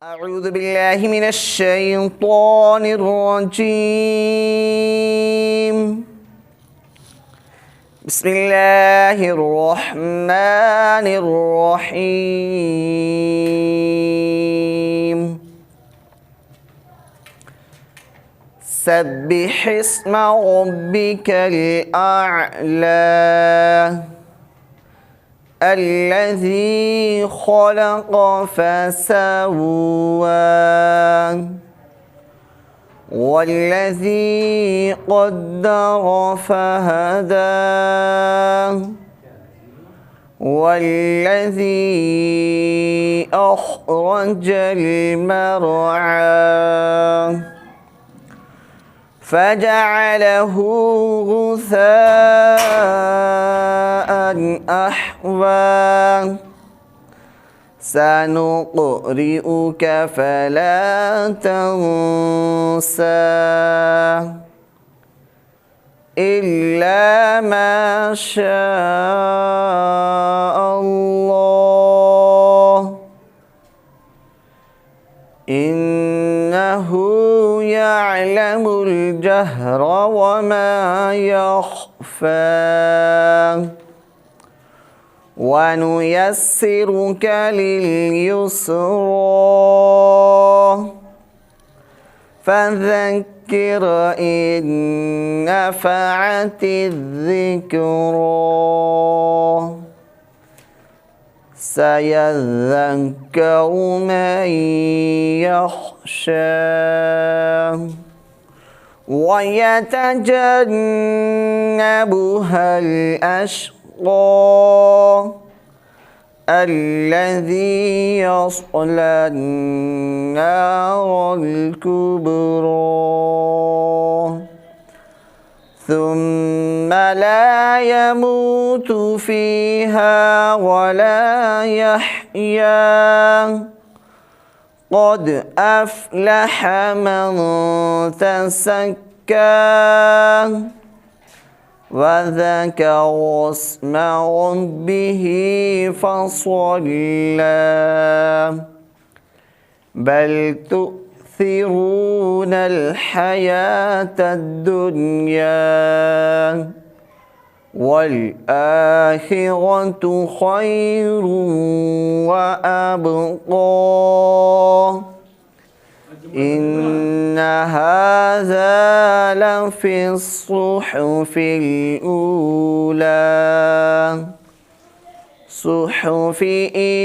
أعوذ بالله من الشيطان الرجيم. بسم الله الرحمن الرحيم. سبح اسم ربك الأعلى الذي خلق فسوى والذي قدر فهدى والذي أخرج المرعى فجعله غثاء أحوى سنقرئك فلا تنسى إلا ما شاء الله إنه يعلم الجهر وما يخفى ونيسرك لليسرى فذكر إن نفعت الذكرى سيذكر من يخشى ويتجنبها الأشقى الذي يصلى النار الكبرى ثم لا يموت فيها ولا يحيا قد أفلح من تزكى وذكر اسم ربه فصلى بل تؤثرون الحياة الدنيا والآخرة خير وأبقى إن هذا لفي الصحف الأولى صحف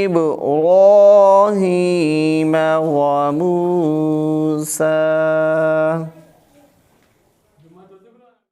إبراهيم وموسى.